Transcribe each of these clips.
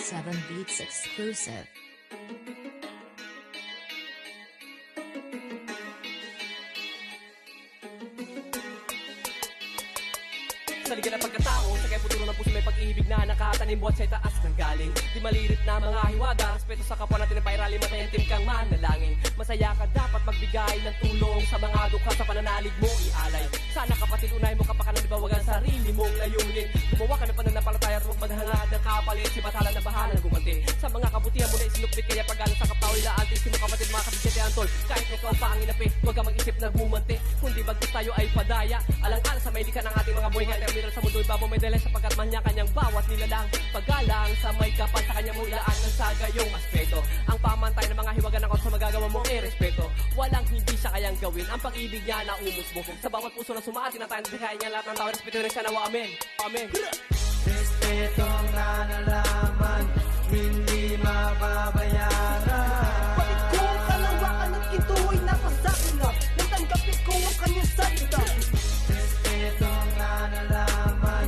Seven Beats exclusive. Sa liga ng pagkatao, sa kaya futuro ng puso may pag-ibig na nakatanim buhat sa itaas ng galing. Di malirit na mga hiwaga, respeto sa kapwa natin ng pairali, matayantim kang manalangin. Masaya ka dapat magbigay ng tulong sa mga dukha sa pananalig mo ialay. Sana kapatid unahin mo kapakanan, di ba wag ang sarili mong layunin. Gumawa ka ng pananampalataya at huwag maghangad ng kapalit. Si batalan na bahala ng gumanti sa mga kabutihan mo na isinukbit, kaya pagaling sa kapaw ilaantin. Sino kapatid mga kabisete antol, kahit ikaw pa ang inapi, huwag ka mag-isip na gumanti. Kundi bagkus tayo ay padaya, alang-alang sa mailikan ng ating mga buhay. Miral sa mundo ibabaw may dala sapagkat man niya kanyang bawat nilalang. Paggalang sa may kapal sa kanyang hulaan ng sa gayong aspeto. Ang pamantay ng mga hiwaga ng sa magagawa mong irespeto. Walang hindi siya kayang gawin, ang pag-ibig niya na umusbog sa bawat puso na sumaati na tayo nabigay niya lahat ng tao. Respeto rin siya nawa, amen. Amen. Respeto na nalaman, hindi mababayaran. Bakit ko ang kalawakan at ito ay napasakin na natanggapin ko ang kanyang salita. Respeto na nalaman,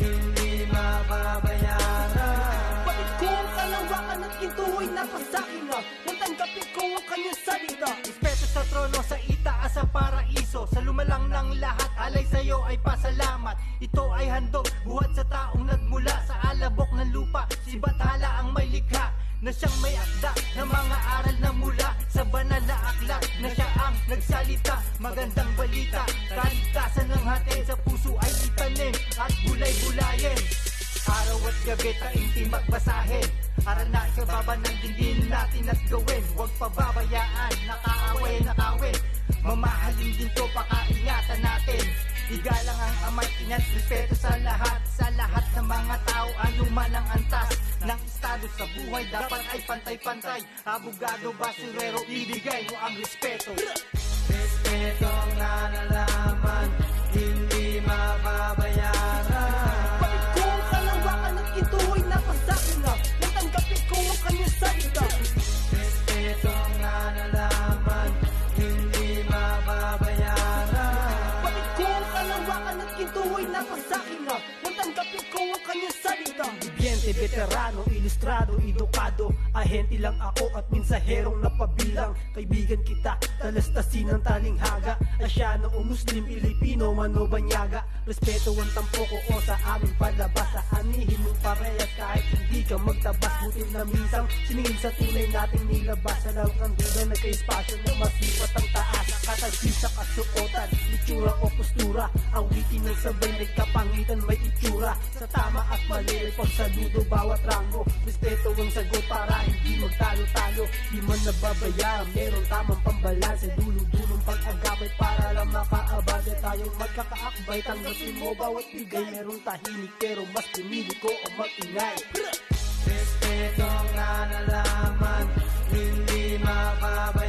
hindi mababayaran. Bakit ko ang kalawakan at ito ay napasakin na natanggapin ko ang kanyang salita. Respeto sa trono, sa itaas sa paraiso, sa lumalang ng lahat, alay sa'yo ay pasalamat. Ito ay handog, buhat sa taong nagmula sa alabok ng lupa. Si Bathala ang may likha, na siyang may akda ng mga aral na mula sa banal na aklat, na siya ang nagsalita. Magandang balita, kaligtasan ng hatid sa puso ay itanim at bulay-bulayin. Araw at gabi taintim magbasahin, aral na ikababa ng dingin natin at gawin. Huwag pababayaan, nakaaway, nakawin. Mamahalin din to, pakaingatan natin. Igalang ang amay, inat, respeto sa lahat ng mga tao, anuman ang antas ng estado sa buhay, dapat ay pantay-pantay. Abogado, basurero, ibigay mo ang respeto. Respeto na nalaman, hindi mababayaran. Bakit ko ang kalawakan at ito ay napasakin na natanggapin ko ang kanyang salita. Respeto na nalaman, hindi mababayaran. Bakit ko ang kalawakan at ito ay napasakin na natanggapin ko ang kanyang salita. Ambiente, veterano, ilustrado, edukado, ahente lang ako at mensaherong napabilang. Kaibigan kita, talastasin ng talinghaga, Asyano o Muslim, Pilipino, man o Banyaga. Respeto ang tampoko o sa aming palabas, sa anihin mong parehas kahit hindi ka magtabas. Butil na minsang siningin sa tunay nating nilabas, sa lang ang duda nagka-espasyo na masipat ang taas. Katagin sa kasuotan, itsura o postura, awitin ng sabay may kapangitan, may itsura. Sa tama at mali ay pagsaludo bawat rango. Respeto ang sagot para hindi magtalo-talo. Di man nababayaran, meron tamang pambalanse. Dulong-dulong pag-agapay para lang makaabante. Tayong magkakaakbay, tanggapin mo bawat bigay. Merong tahimik pero mas pumili ko o mag-ingay. Respeto na nalaman, hindi mababayaran.